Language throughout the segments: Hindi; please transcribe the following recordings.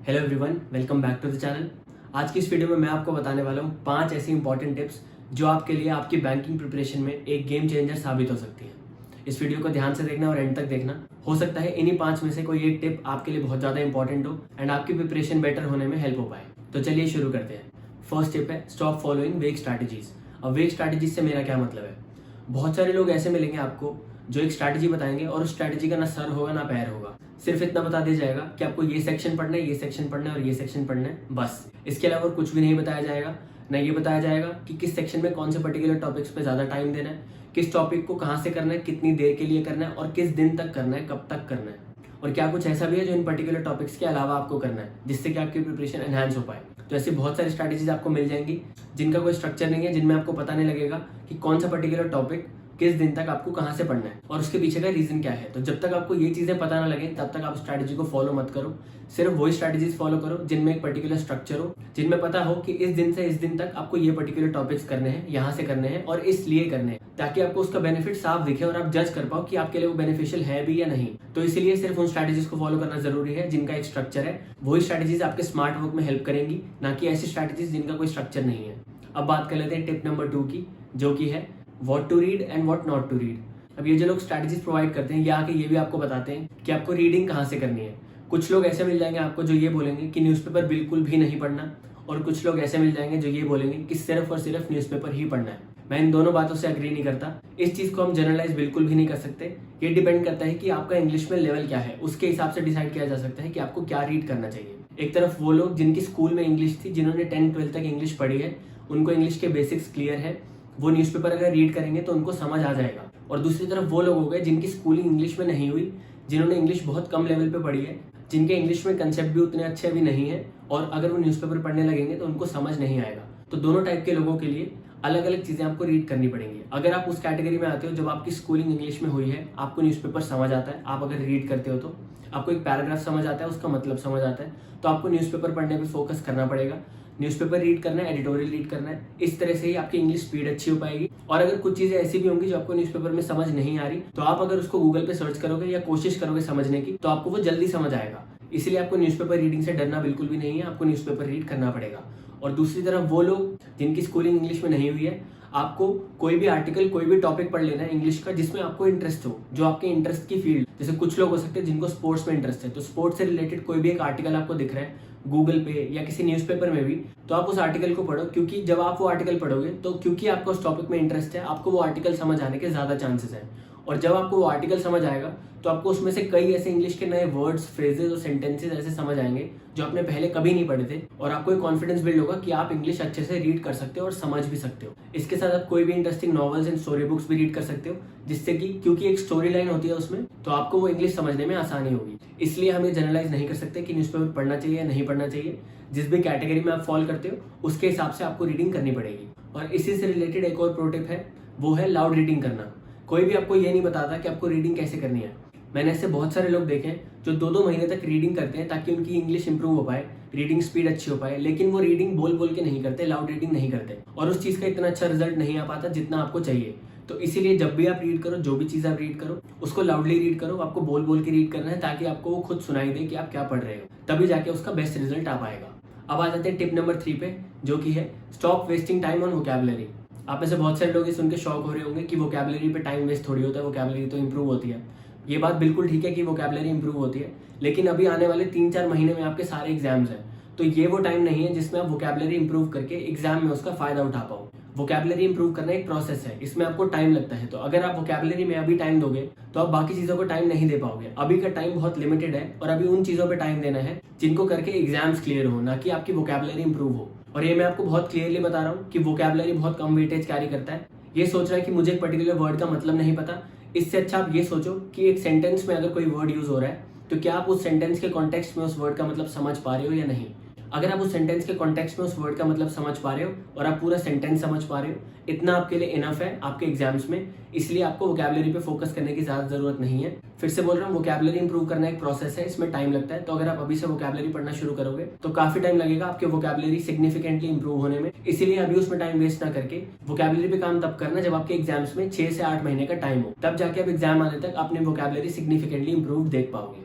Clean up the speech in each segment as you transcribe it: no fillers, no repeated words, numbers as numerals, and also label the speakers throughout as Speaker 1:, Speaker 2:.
Speaker 1: Hello everyone, welcome back to the channel. आज की इस वीडियो में मैं आपको बताने वाला हूँ 5 ऐसी इंपॉर्टेंट टिप्स जो आपके लिए आपकी बैंकिंग प्रिपरेशन में एक गेम चेंजर साबित हो सकती है। इस वीडियो को ध्यान से देखना और एंड तक देखना। हो सकता है इन्हीं 5 में से कोई एक टिप आपके लिए बहुत ज़्यादा इंपॉर्टेंट हो एंड आपकी प्रिपरेशन बेटर होने में हेल्प हो पाए। तो चलिए शुरू करते हैं। फर्स्ट टिप है स्टॉप फॉलोइंग वेग स्ट्रैटेजीज। अब वेग स्ट्रैटेजीज से मेरा क्या मतलब है? बहुत सारे लोग ऐसे मिलेंगे आपको जो एक स्ट्रैटेजी बताएंगे और उस स्ट्रैटेजी का ना सर होगा ना पैर होगा। सिर्फ इतना बता दिया जाएगा कि आपको ये सेक्शन पढ़ना है, ये सेक्शन पढ़ना है और ये सेक्शन पढ़ना है, बस। इसके अलावा और कुछ भी नहीं बताया जाएगा। ना ये बताया जाएगा कि किस सेक्शन में कौन से पर्टिकुलर टॉपिक्स पे ज़्यादा टाइम देना है, किस टॉपिक को कहाँ से करना है, कितनी देर के लिए करना है और किस दिन तक करना है, कब तक करना है। और क्या कुछ ऐसा भी है जो इन पर्टिकुलर टॉपिक्स के अलावा आपको करना है जिससे कि आपकी प्रिपरेशन एनहांस हो पाए। तो ऐसी बहुत सारी स्ट्रैटेजीज आपको मिल जाएंगी जिनका कोई स्ट्रक्चर नहीं है, जिनमें आपको पता नहीं लगेगा कि कौन सा पर्टिकुलर टॉपिक किस दिन तक आपको कहाँ से पढ़ना है और उसके पीछे का रीजन क्या है। तो जब तक आपको ये चीजें पता ना लगे तब तक आप स्ट्रैटेजी को फॉलो मत करो। सिर्फ वही स्ट्रैटेजीज फॉलो करो जिनमें एक पर्टिकुलर स्ट्रक्चर हो, जिनमें पता हो कि इस दिन से इस दिन तक आपको ये पर्टिकुलर टॉपिक्स करने हैं, यहाँ से करने हैं और इसलिए करने हैं, ताकि आपको उसका बेनिफिट साफ दिखे और आप जज कर पाओ कि आपके लिए वो बेनिफिशियल है भी या नहीं। तो इसीलिए सिर्फ उन स्ट्रैटेजीज को फॉलो करना जरूरी है जिनका एक स्ट्रक्चर है। वही स्ट्रैटेजीज आपके स्मार्ट वर्क में हेल्प करेंगी, ना कि ऐसी स्ट्रैटेजीज जिनका कोई स्ट्रक्चर नहीं है। अब बात कर लेते हैं टिप नंबर 2 की, जो कि है what to read and what not to read. अब ये जो लोग स्ट्रैटेजीज प्रोवाइड करते हैं ये आके ये भी आपको बताते हैं कि आपको रीडिंग कहाँ से करनी है। कुछ लोग ऐसे मिल जाएंगे आपको जो ये बोलेंगे कि न्यूज़पेपर बिल्कुल भी नहीं पढ़ना, और कुछ लोग ऐसे मिल जाएंगे जो ये बोलेंगे कि सिर्फ और सिर्फ न्यूज़पेपर ही पढ़ना है। मैं इन दोनों बातों से एग्री नहीं करता। इस चीज़ को हम जनरलाइज बिल्कुल भी नहीं कर सकते। ये डिपेंड करता है कि आपका इंग्लिश में लेवल क्या है, उसके हिसाब से डिसाइड किया जा सकता है कि आपको क्या रीड करना चाहिए। एक तरफ वो लोग जिनकी स्कूल में इंग्लिश थी, जिन्होंने 10th-12th तक इंग्लिश पढ़ी है, उनको इंग्लिश के बेसिक्स क्लियर है, वो न्यूज़पेपर अगर रीड करेंगे तो उनको समझ आ जाएगा। और दूसरी तरफ वो लोग हो गए जिनकी स्कूलिंग इंग्लिश में नहीं हुई, जिन्होंने इंग्लिश बहुत कम लेवल पे पढ़ी है, जिनके इंग्लिश में कंसेप्ट भी उतने अच्छे भी नहीं है, और अगर वो न्यूज़पेपर पढ़ने लगेंगे तो उनको समझ नहीं आएगा। तो दोनों टाइप के लोगों के लिए अलग अलग चीज़ें आपको रीड करनी पड़ेंगी। अगर आप उस कैटेगरी में आते हो जब आपकी स्कूलिंग इंग्लिश में हुई है, आपको न्यूज़पेपर समझ आता है, आप अगर रीड करते हो तो आपको एक पैराग्राफ समझ आता है, उसका मतलब समझ आता है, तो आपको न्यूज़पेपर पढ़ने पर फोकस करना पड़ेगा। न्यूज़पेपर रीड करना है, एडिटोरियल रीड करना है। इस तरह से ही आपकी इंग्लिश स्पीड अच्छी हो पाएगी। और अगर कुछ चीज़ें ऐसी भी होंगी जो आपको न्यूज़पेपर में समझ नहीं आ रही, तो आप अगर उसको गूगल पे सर्च करोगे या कोशिश करोगे समझने की, तो आपको वो जल्दी समझ आएगा। इसीलिए आपको न्यूज़पेपर रीडिंग से डरना बिल्कुल भी नहीं है, आपको न्यूज़पेपर रीड करना पड़ेगा। और दूसरी तरफ वो लोग जिनकी स्कूलिंग इंग्लिश में नहीं हुई है, आपको कोई भी आर्टिकल, कोई भी टॉपिक पढ़ लेना है इंग्लिश का जिसमें आपको इंटरेस्ट हो, जो आपके इंटरेस्ट की फील्ड। जैसे कुछ लोग हो सकते हैं जिनको स्पोर्ट्स में इंटरेस्ट है, तो स्पोर्ट्स से रिलेटेड कोई भी एक आर्टिकल आपको दिख रहा है गूगल पे या किसी न्यूज़पेपर में भी, तो आप उस आर्टिकल को पढ़ो। क्योंकि जब आप वो आर्टिकल पढ़ोगे तो क्योंकि आपको उस टॉपिक में इंटरेस्ट है, आपको वो आर्टिकल समझ आने के ज़्यादा चांसेस हैं। और जब आपको वो आर्टिकल समझ आएगा तो आपको उसमें से कई ऐसे इंग्लिश के नए वर्ड्स, फ्रेजेस और सेंटेंसेस ऐसे समझ आएंगे जो आपने पहले कभी नहीं पढ़े थे, और आपको एक कॉन्फिडेंस बिल्ड होगा कि आप इंग्लिश अच्छे से रीड कर सकते हो और समझ भी सकते हो। इसके साथ आप कोई भी interesting novels and story books भी रीड कर सकते हो, जिससे कि क्योंकि एक स्टोरी लाइन होती है उसमें, तो आपको वो इंग्लिश समझने में आसानी होगी। इसलिए हम ये जनरलाइज नहीं कर सकते कि न्यूज़पेपर पढ़ना चाहिए या नहीं पढ़ना चाहिए। जिस भी कैटेगरी में आप फॉल करते हो उसके हिसाब से आपको रीडिंग करनी पड़ेगी। और इसी से रिलेटेड एक और प्रो टिप है, वो है लाउड रीडिंग करना। कोई भी आपको ये नहीं बताता कि आपको रीडिंग कैसे करनी है। मैंने ऐसे बहुत सारे लोग देखे हैं जो 2-2 महीने तक रीडिंग करते हैं ताकि उनकी इंग्लिश इंप्रूव हो पाए, रीडिंग स्पीड अच्छी हो पाए, लेकिन वो रीडिंग बोल बोल के नहीं करते, लाउड रीडिंग नहीं करते, और उस चीज़ का इतना अच्छा रिजल्ट नहीं आ पाता जितना आपको चाहिए। तो इसीलिए जब भी आप रीड करो, जो भी चीज़ आप रीड करो, उसको लाउडली रीड करो। आपको बोल बोल के रीड करना है ताकि आपको वो खुद सुनाई दे कि आप क्या पढ़ रहे हो, तभी जाके उसका बेस्ट रिजल्ट आ पाएगा। अब आ जाते हैं टिप नंबर 3 पे, जो कि है stop wasting time on vocabulary. आप में से बहुत सारे लोग ये सुन के शॉक हो रहे होंगे कि वोकैबुलरी पे टाइम वेस्ट थोड़ी होता है, वोकैबुलरी तो इंप्रूव होती है। ये बात बिल्कुल ठीक है कि वोकैबुलरी इंप्रूव होती है, लेकिन अभी आने वाले 3-4 महीने में आपके सारे एग्जाम्स हैं, तो ये वो टाइम नहीं है जिसमें आप वोकैबुलरी इंप्रूव करके एग्जाम में उसका फायदा उठा पाओ। वोकैबुलरी इंप्रूव करना एक प्रोसेस है, इसमें आपको टाइम लगता है। तो अगर आप वोकैबुलरी में अभी टाइम दोगे तो आप बाकी चीज़ों को टाइम नहीं दे पाओगे। अभी का टाइम बहुत लिमिटेड है और अभी उन चीज़ों पे टाइम देना है जिनको करके एग्जाम्स क्लियर हो, ना कि आपकी वोकैबुलरी इंप्रूव हो। और ये मैं आपको बहुत क्लियरली बता रहा हूँ कि वोकैबुलरी बहुत कम वेटेज कैरी करता है। ये सोच रहा है कि मुझे एक पर्टिकुलर वर्ड का मतलब नहीं पता, इससे अच्छा आप ये सोचो कि एक सेंटेंस में अगर कोई वर्ड यूज हो रहा है तो क्या आप उस सेंटेंस के कॉन्टेक्स्ट में उस वर्ड का मतलब समझ पा रहे हो या नहीं। अगर आप उस सेंटेंस के कॉन्टेक्स्ट में उस वर्ड का मतलब समझ पा रहे हो और आप पूरा सेंटेंस समझ पा रहे हो, इतना आपके लिए इनफ है आपके एग्जाम्स में। इसलिए आपको वोकैबुलरी पे फोकस करने की ज़्यादा जरूरत नहीं है। फिर से बोल रहा हूँ, वोकैबुलरी इंप्रूव करना एक प्रोसेस है, इसमें टाइम लगता है। तो अगर आप अभी से वोकैबुलरी पढ़ना शुरू करोगे तो काफी टाइम लगेगा आपके वोकैबुलरी सिग्निफिकेंटली इंप्रूव होने में। इसीलिए अभी उसमें टाइम वेस्ट ना करके वोकैबुलरी पे काम तब करना जब आपके एग्जाम्स में 6 से 8 महीने का टाइम हो, तब जाके आप एग्जाम आने तक अपने वोकैबुलरी सिग्निफिकेंटली इंप्रूव देख पाओगे।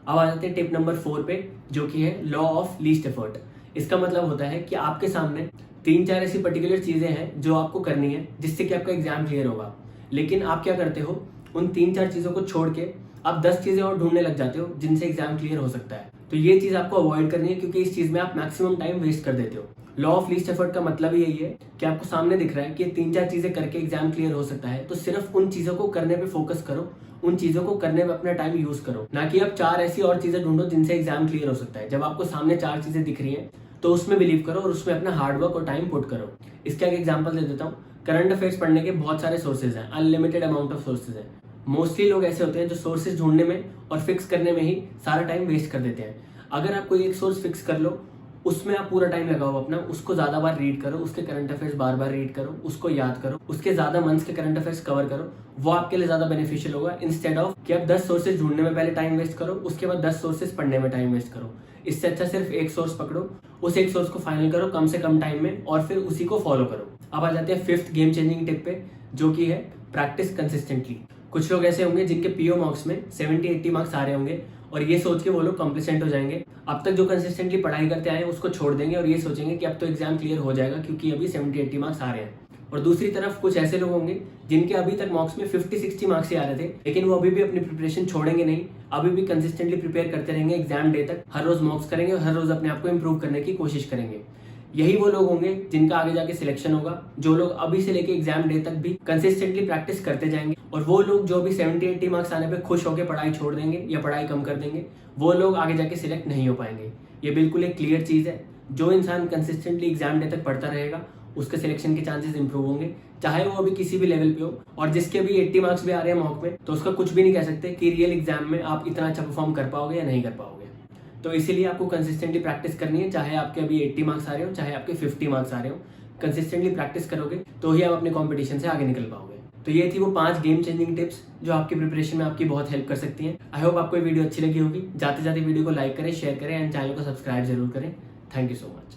Speaker 1: अब आ जाते हैं टिप नंबर 4 पे, जो कि है लॉ ऑफ लीस्ट एफर्ट। इसका मतलब होता है कि आपके सामने 3-4 ऐसी पर्टिकुलर चीजें हैं जो आपको करनी है जिससे कि आपका एग्जाम क्लियर होगा, लेकिन आप क्या करते हो, उन 3-4 चीजों को छोड़ के आप 10 चीजें और ढूंढने लग जाते हो जिनसे एग्जाम क्लियर हो सकता है। तो ये चीज आपको अवॉइड करनी है, क्योंकि इस चीज में आप मैक्सिमम टाइम वेस्ट कर देते हो। लॉ ऑफ लीस्ट एफर्ट का मतलब ही यही है कि आपको सामने दिख रहा है कि 3-4 चीजें करके एग्जाम क्लियर हो सकता है, तो सिर्फ उन चीजों को करने पे फोकस करो, उन चीजों को करने में अपना टाइम यूज करो, ना कि आप 4 ऐसी और चीजें ढूंढो जिनसे एग्जाम क्लियर हो सकता है। जब आपको सामने 4 चीजें दिख रही हैं तो उसमें बिलीव करो और उसमें अपना हार्डवर्क और टाइम पुट करो। इसका एक एग्जांपल दे देता हूँ। करंट अफेयर्स पढ़ने के बहुत सारे सोर्सेज हैं, अनलिमिटेड अमाउंट ऑफ सोर्सेज हैं। मोस्टली लोग ऐसे होते हैं जो सोर्सेज ढूंढने में और फिक्स करने में ही सारा टाइम वेस्ट कर देते हैं। अगर आप कोई एक सोर्स फिक्स कर लो, उसमें आप पूरा टाइम लगाओ अपना, उसको ज्यादा बार रीड करो, उसके करंट अफेयर्स बार बार रीड करो, उसको याद करो, उसके ज्यादा मंथ्स के करंट अफेयर्स कवर करो, वो आपके लिए ज्यादा बेनिफिशियल होगा, इंस्टेड ऑफ कि आप 10 सोर्सेज ढूंढने में पहले टाइम वेस्ट करो, उसके बाद 10 सोर्सेज पढ़ने में टाइम वेस्ट करो। इससे अच्छा सिर्फ एक सोर्स पकड़ो, उस एक सोर्स को फाइनल करो कम से कम टाइम में, और फिर उसी को फॉलो करो। अब आ जाते हैं 5th गेम चेंजिंग टिप पे, जो कि है प्रैक्टिस कंसिस्टेंटली। कुछ लोग ऐसे होंगे जिनके पीओ मार्क्स में 70-80 मार्क्स आ रहे होंगे और ये सोच के वो लोग कॉम्प्लिसेंट हो जाएंगे। अब तक जो कंसिस्टेंटली पढ़ाई करते आए हैं उसको छोड़ देंगे और ये सोचेंगे कि अब तो एग्जाम क्लियर हो जाएगा क्योंकि अभी 70-80 मार्क्स आ रहे हैं। और दूसरी तरफ कुछ ऐसे लोग होंगे जिनके अभी तक मार्क्स में 50-60 मार्क्स ही आ रहे थे, लेकिन वो अभी भी अपनी प्रिपरेशन छोड़ेंगे नहीं, अभी भी कंसिस्टेंटली प्रिपेयर करते रहेंगे एग्जाम डे तक, हर रोज मॉक्स करेंगे और हर रोज अपने आप को इंप्रूव करने की कोशिश करेंगे। यही वो लोग होंगे जिनका आगे जाके सिलेक्शन होगा, जो लोग अभी से लेके एग्जाम डे तक भी कंसिस्टेंटली प्रैक्टिस करते जाएंगे। और वो लोग जो अभी 70-80 मार्क्स आने पे खुश होकर पढ़ाई छोड़ देंगे या पढ़ाई कम कर देंगे, वो लोग आगे जाके सिलेक्ट नहीं हो पाएंगे। ये बिल्कुल एक क्लियर चीज है। जो इंसान कंसिस्टेंटली एग्जाम डे तक पढ़ता रहेगा उसके सिलेक्शन के चांसेस इंप्रूव होंगे, चाहे वो अभी किसी भी लेवल पे हो। और जिसके भी 80 मार्क्स भी आ रहे हैं मॉक में, तो उसका कुछ भी नहीं कह सकते कि रियल एग्जाम में आप इतना अच्छा परफॉर्म कर पाओगे या नहीं कर पाओगे। तो इसीलिए आपको कंसिस्टेंटली प्रैक्टिस करनी है, चाहे आपके अभी 80 मार्क्स आ रहे हो, चाहे आपके 50 मार्क्स आ रहे हो। कंसिस्टेंटली प्रैक्टिस करोगे तो ही आप अपने कॉम्पिटिशन से आगे निकल पाओगे। तो ये थी वो 5 गेम चेंजिंग टिप्स जो आपकी प्रिपरेशन में आपकी बहुत हेल्प कर सकती हैं। आई होप आपको ये वीडियो अच्छी लगी होगी। जाते जाते वीडियो को लाइक करें, शेयर करें एंड चैनल को सब्सक्राइब जरूर करें। Thank you so much.